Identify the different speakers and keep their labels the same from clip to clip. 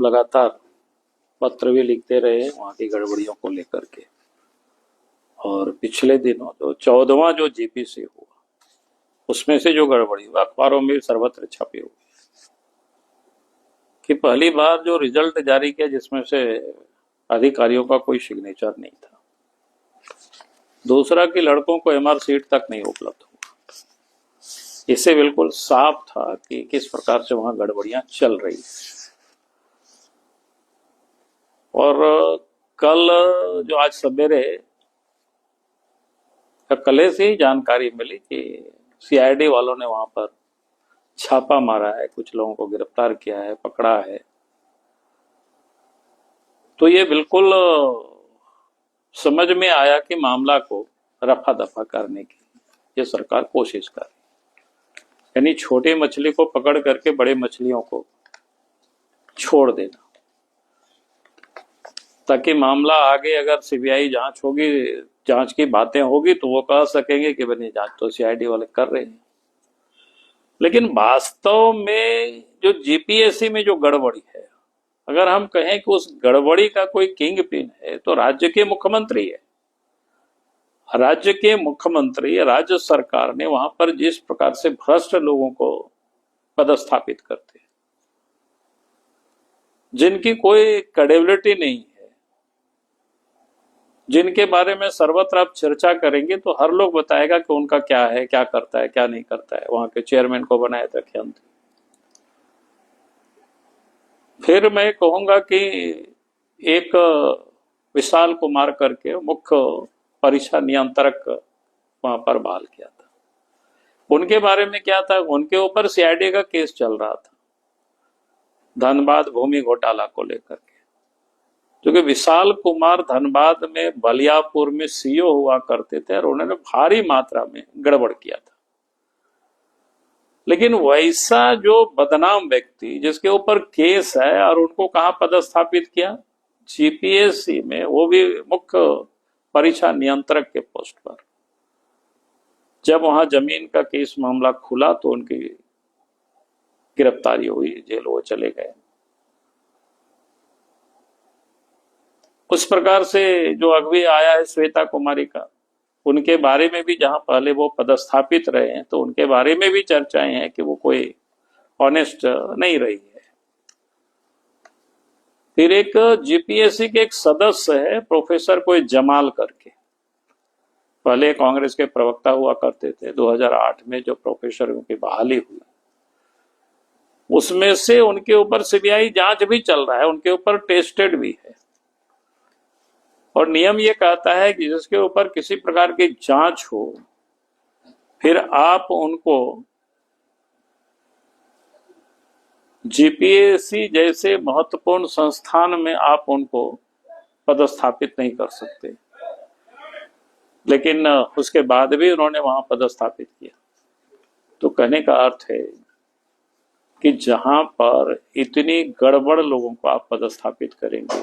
Speaker 1: हम लगातार पत्र भी लिखते रहे वहाँ की गड़बड़ियों को लेकर के। और पिछले दिनों जो 14वां जो जीपीसी हुआ उसमें से जो गड़बड़ी हुआ अखबारों में सर्वत्र छपी हुई कि पहली बार जो रिजल्ट जारी किया जिसमें से अधिकारियों का कोई सिग्नेचर नहीं था। दूसरा कि लड़कों को एमआर सीट तक नहीं उपलब्ध हुआ। इससे बिल्कुल साफ था कि किस प्रकार से वहां गड़बड़ियां चल रही है। और कल जो आज सवेरे कल से ही जानकारी मिली कि सीआईडी वालों ने वहां पर छापा मारा है, कुछ लोगों को गिरफ्तार किया है, पकड़ा है। तो ये बिल्कुल समझ में आया कि मामला को रफा दफा करने की ये सरकार कोशिश कर रही है, यानी छोटी मछली को पकड़ करके बड़े मछलियों को छोड़ देना, ताकि मामला आगे अगर सीबीआई जांच होगी, जांच की बातें होगी तो वो कह सकेंगे कि भाई जांच तो सीआईडी वाले कर रहे हैं। लेकिन वास्तव में जो जीपीएससी में जो गड़बड़ी है, अगर हम कहें कि उस गड़बड़ी का कोई किंग पिन है तो राज्य के मुख्यमंत्री है। राज्य के मुख्यमंत्री, राज्य सरकार ने वहां पर जिस प्रकार से भ्रष्ट लोगों को पदस्थापित करते हैं, जिनकी कोई क्रेडिबिलिटी नहीं है, जिनके बारे में सर्वत्र आप चर्चा करेंगे तो हर लोग बताएगा कि उनका क्या है, क्या करता है, क्या नहीं करता है। वहां के चेयरमैन को बनाया था मुख्यमंत्री। फिर मैं कहूंगा कि एक विशाल कुमार करके मुख्य परीक्षा नियंत्रक वहां पर बहाल किया था। उनके बारे में क्या था, उनके ऊपर सीआईडी का केस चल रहा था धनबाद भूमि घोटाला को लेकर के, क्योंकि विशाल कुमार धनबाद में बलियापुर में सीईओ हुआ करते थे और उन्होंने भारी मात्रा में गड़बड़ किया था। लेकिन वैसा जो बदनाम व्यक्ति जिसके ऊपर केस है और उनको कहां पदस्थापित किया, जीपीएससी में, वो भी मुख्य परीक्षा नियंत्रक के पोस्ट पर। जब वहां जमीन का केस मामला खुला तो उनकी गिरफ्तारी हुई, जेल वो चले गए। उस प्रकार से जो अगवी आया है श्वेता कुमारी का, उनके बारे में भी जहां पहले वो पदस्थापित रहे हैं तो उनके बारे में भी चर्चाएं हैं कि वो कोई ऑनेस्ट नहीं रही है। फिर एक जीपीएससी के एक सदस्य है प्रोफेसर कोई जमाल करके, पहले कांग्रेस के प्रवक्ता हुआ करते थे। 2008 में जो प्रोफेसर की बहाली हुई उसमें से उनके ऊपर सीबीआई जांच भी चल रहा है, उनके ऊपर टेस्टेड भी है। और नियम ये कहता है कि जिसके ऊपर किसी प्रकार की जांच हो फिर आप उनको जीपीएससी जैसे महत्वपूर्ण संस्थान में आप उनको पदस्थापित नहीं कर सकते। लेकिन उसके बाद भी उन्होंने वहां पदस्थापित किया। तो कहने का अर्थ है कि जहां पर इतनी गड़बड़ लोगों को आप पदस्थापित करेंगे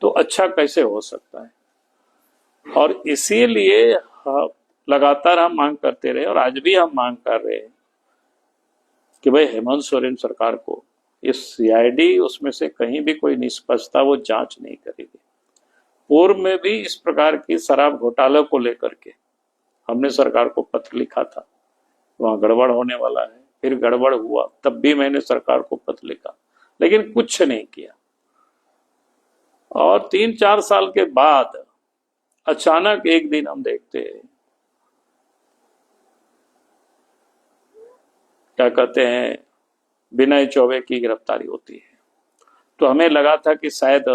Speaker 1: तो अच्छा कैसे हो सकता है। और इसीलिए लगातार हम मांग करते रहे और आज भी हम मांग कर रहे हैं कि भाई हेमंत सोरेन सरकार को इस सीआईडी उसमें से कहीं भी कोई निष्पक्षता वो जांच नहीं करेगी। पूर्व में भी इस प्रकार की शराब घोटाले को लेकर के हमने सरकार को पत्र लिखा था, वहां गड़बड़ होने वाला है, फिर गड़बड़ हुआ, तब भी मैंने सरकार को पत्र लिखा, लेकिन कुछ नहीं किया। और 3-4 साल के बाद अचानक एक दिन हम देखते हैं, क्या कहते हैं, विनय चौबे की गिरफ्तारी होती है। तो हमें लगा था कि शायद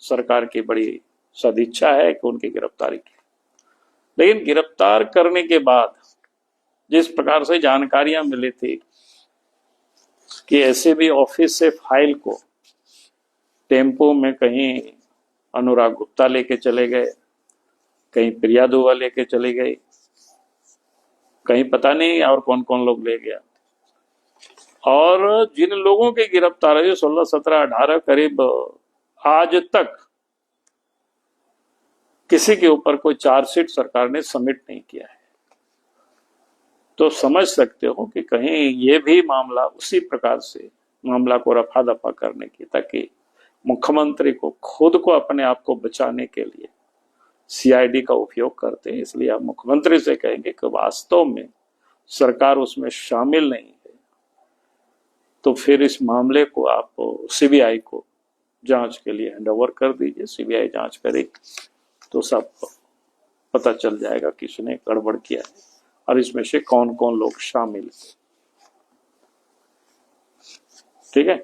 Speaker 1: सरकार की बड़ी सदिच्छा है कि उनकी गिरफ्तारी की। लेकिन गिरफ्तार करने के बाद जिस प्रकार से जानकारियां मिली थी कि एसीबी ऑफिस से फाइल को टेम्पो में कहीं अनुराग गुप्ता लेके चले गए, कहीं प्रिया दुआ लेके चली गई, कहीं पता नहीं और कौन कौन लोग ले गया। और जिन लोगों की गिरफ्तार हुई 16, 17, 18 करीब आज तक किसी के ऊपर कोई चार्जशीट सरकार ने सबमिट नहीं किया है। तो समझ सकते हो कि कहीं ये भी मामला उसी प्रकार से मामला को रफा दफा करने की, ताकि मुख्यमंत्री को खुद को अपने आप को बचाने के लिए सीआईडी का उपयोग करते हैं। इसलिए आप मुख्यमंत्री से कहेंगे कि वास्तव में सरकार उसमें शामिल नहीं है, तो फिर इस मामले को आप सीबीआई को जांच के लिए हैंडओवर कर दीजिए। सीबीआई जांच करेगी तो सब पता चल जाएगा किसने गड़बड़ किया है और इसमें से कौन कौन लोग शामिल हैं। ठीक है।